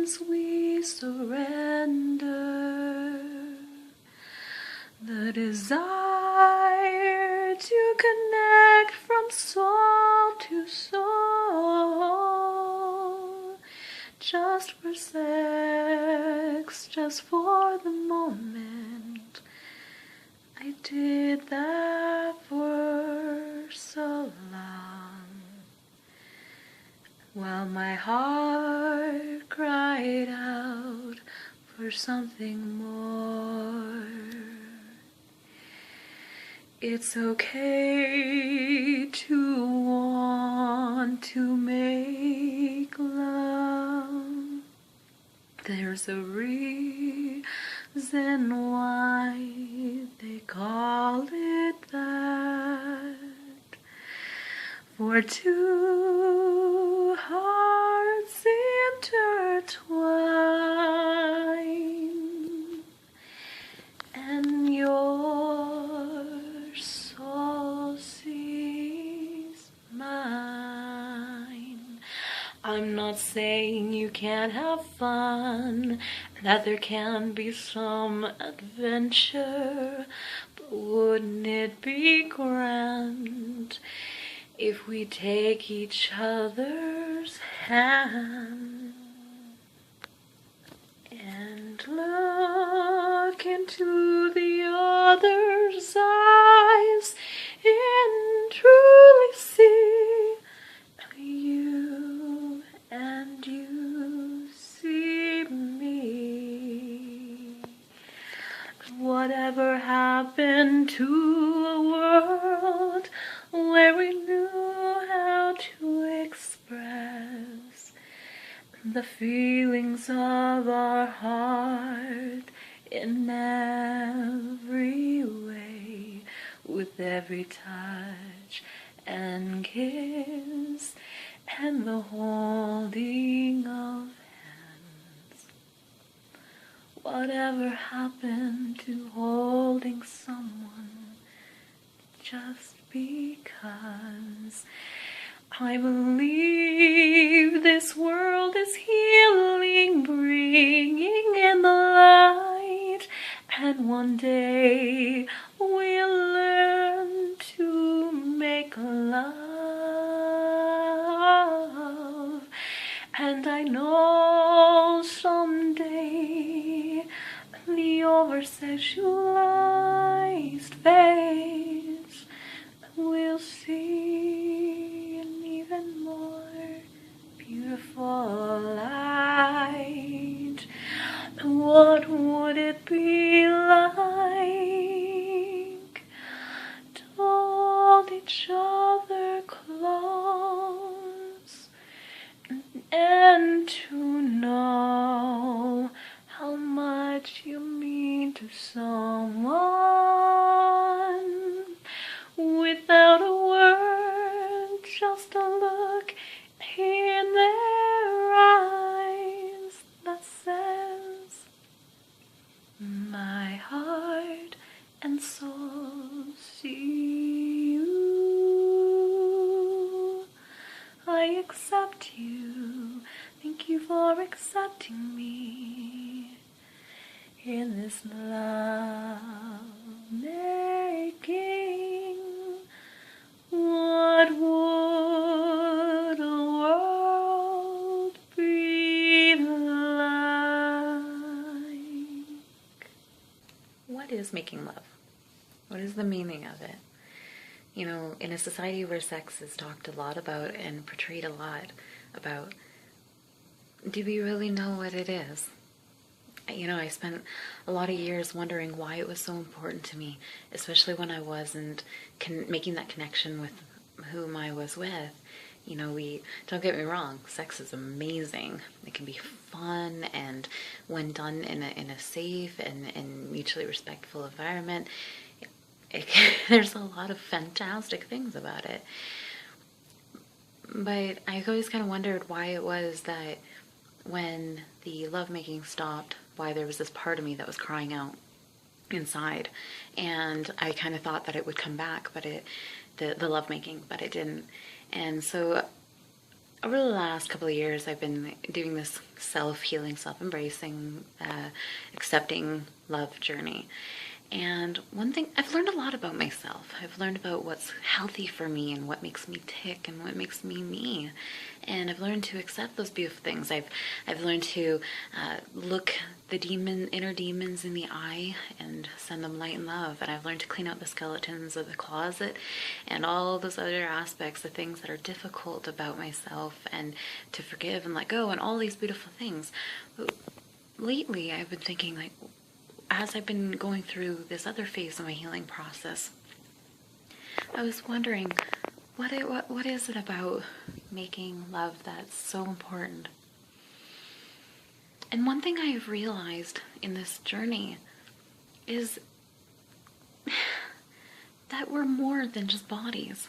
sometimes we surrender the desire to connect from soul to soul, just for sex, just for the moment. I did that for so long, while my heart cried out for something more. It's okay to want to make love. There's a reason why they call it that. For two hearts intertwine, and your soul sees mine. I'm not saying you can't have fun, that there can be some adventure, but wouldn't it be grand if we take each other's hand and look into the other's eyes and truly see you and you see me? Whatever happened to a world where we knew how to express the feelings of our heart in every way, with every touch and kiss and the holding of hands? Whatever happened to holding someone just because? I believe this world is healing, bringing in the light, and one day we'll learn to make love. And I know someday the over-sexualized face will see an even more beautiful light. What would it be like to hold each other close and to know how much you mean to someone without a word, just a look in their eyes that says, my heart and soul see you. I accept you. Thank you for accepting me in this love making. What would a world be like? What is making love? What is the meaning of it? You know, in a society where sex is talked a lot about and portrayed a lot about, do we really know what it is? You know, I spent a lot of years wondering why it was so important to me, especially when I wasn't making that connection with whom I was with. You know, don't get me wrong, sex is amazing. It can be fun, and when done in a safe and mutually respectful environment, there's a lot of fantastic things about it. But I always kind of wondered why it was that when the lovemaking stopped, why there was this part of me that was crying out inside. And I kind of thought that it would come back, but the lovemaking, but it didn't. And so over the last couple of years, I've been doing this self-healing, self-embracing, accepting love journey. And one thing, I've learned a lot about myself. I've learned about what's healthy for me and what makes me tick and what makes me me. And I've learned to accept those beautiful things. I've learned to look the inner demons in the eye and send them light and love. And I've learned to clean out the skeletons of the closet and all those other aspects, the things that are difficult about myself, and to forgive and let go and all these beautiful things. But lately, I've been thinking, like, as I've been going through this other phase of my healing process, I was wondering, what is it about making love that's so important? And one thing I have realized in this journey is that we're more than just bodies.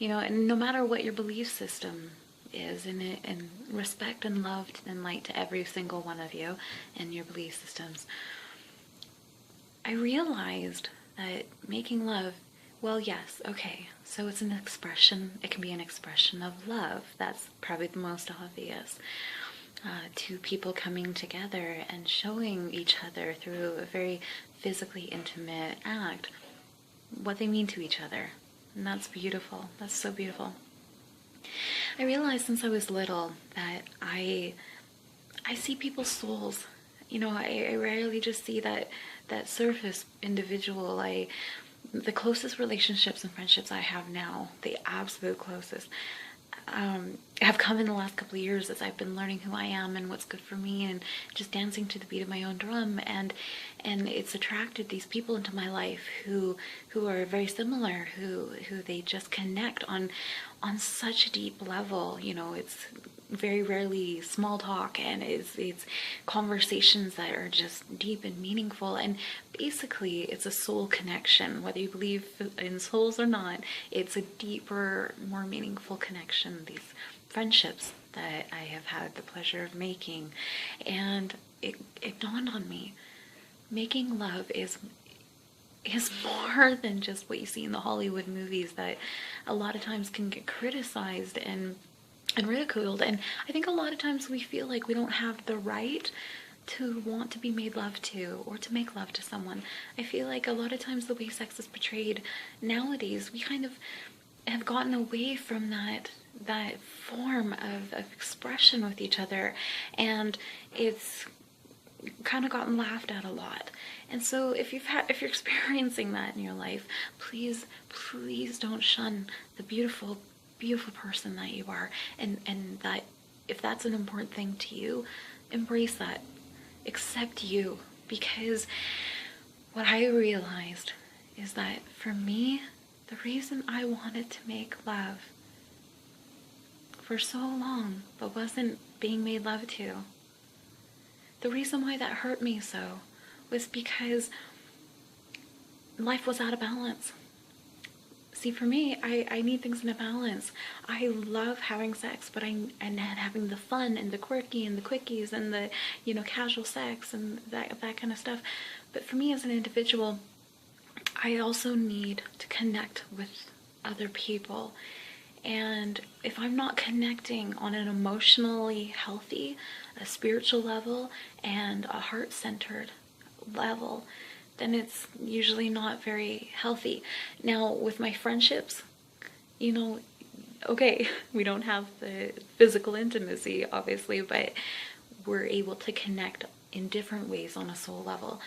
And no matter what your belief system is, and respect and love and light to every single one of you and your belief systems, I realized that making love, well, yes, okay, so it's an expression, it can be an expression of love. That's probably the most obvious. Two people coming together and showing each other through a very physically intimate act what they mean to each other. And that's beautiful. That's so beautiful. I realized since I was little that I see people's souls. I rarely just see that surface individual. The closest relationships and friendships I have now, the absolute closest, have come in the last couple of years as I've been learning who I am and what's good for me, and just dancing to the beat of my own drum, and it's attracted these people into my life who are very similar, who they just connect on such a deep level. It's very rarely small talk, and it's conversations that are just deep and meaningful, and basically it's a soul connection. Whether you believe in souls or not, it's a deeper, more meaningful connection, these friendships that I have had the pleasure of making. And it dawned on me, making love is more than just what you see in the Hollywood movies that a lot of times can get criticized and ridiculed. And I think a lot of times we feel like we don't have the right to want to be made love to, or to make love to someone. I feel like a lot of times the way sex is portrayed nowadays, we kind of have gotten away from that form of expression with each other, and it's kind of gotten laughed at a lot. And so if you're experiencing that in your life, please don't shun the beautiful person that you are, and that if that's an important thing to you, embrace that, accept you. Because what I realized is that for me, the reason I wanted to make love for so long but wasn't being made love to, the reason why that hurt me so was because life was out of balance. See, for me, I need things in a balance. I love having sex, but and having the fun and the quirky and the quickies and the, casual sex and that kind of stuff. But for me as an individual, I also need to connect with other people. And if I'm not connecting on an emotionally healthy, a spiritual level, and a heart-centered level, then it's usually not very healthy. Now, with my friendships, okay, we don't have the physical intimacy, obviously, but we're able to connect in different ways on a soul level.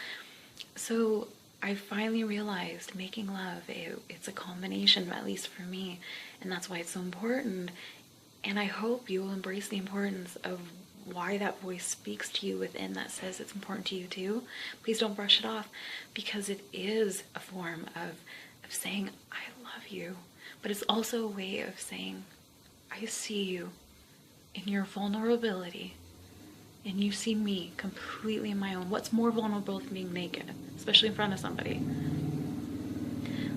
So I finally realized making love, it's a combination, at least for me, and that's why it's so important. And I hope you will embrace the importance of why that voice speaks to you within that says it's important to you too. Please don't brush it off, because it is a form of saying, I love you. But it's also a way of saying, I see you in your vulnerability, and you see me completely in my own. What's more vulnerable than being naked, especially in front of somebody?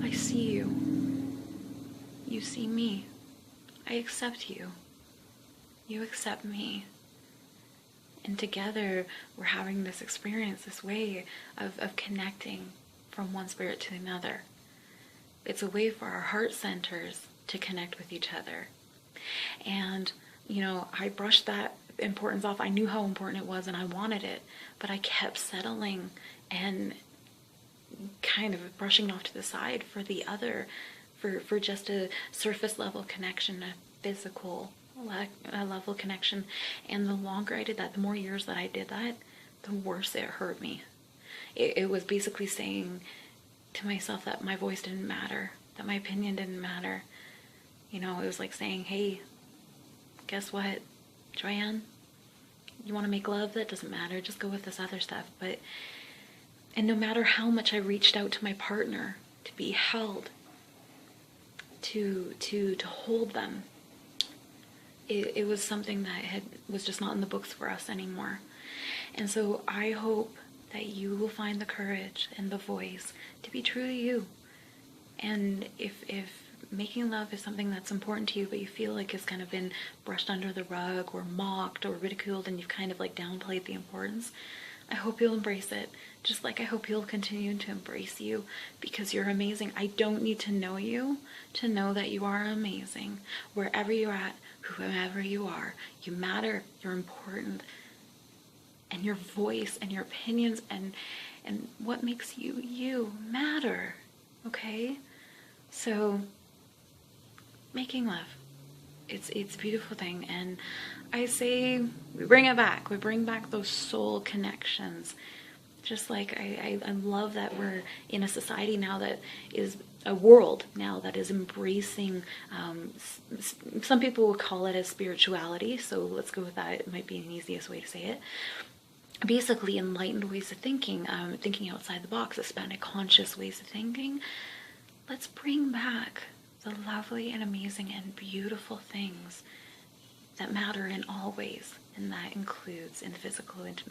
I see you. You see me. I accept you. You accept me. And together, we're having this experience, this way of connecting from one spirit to another. It's a way for our heart centers to connect with each other. And I brushed that importance off. I knew how important it was and I wanted it, but I kept settling and kind of brushing off to the side for the other, for just a surface level connection, a physical level connection. And the longer I did that, the more years that I did that, the worse it hurt me. It was basically saying to myself that my voice didn't matter, that my opinion didn't matter. It was like saying, hey, guess what, Joyanne? You want to make love? That doesn't matter. Just go with this other stuff. And no matter how much I reached out to my partner to be held, to hold them, it was something that was just not in the books for us anymore. And so I hope that you will find the courage and the voice to be true to you. And if making love is something that's important to you, but you feel like it's kind of been brushed under the rug or mocked or ridiculed and you've kind of like downplayed the importance, I hope you'll embrace it. Just like I hope you'll continue to embrace you, because you're amazing. I don't need to know you to know that you are amazing. Wherever you're at, whoever you are, you matter, you're important. And your voice and your opinions and what makes you matter. Okay? So making love, it's a beautiful thing. And I say we bring it back. We bring back those soul connections. Just like I love that we're in a society now that is a world now that is embracing, some people will call it a spirituality, so let's go with that. It might be an easiest way to say it. Basically enlightened ways of thinking, thinking outside the box, expanded conscious ways of thinking. Let's bring back the lovely and amazing and beautiful things that matter in all ways, and that includes in physical intimacy.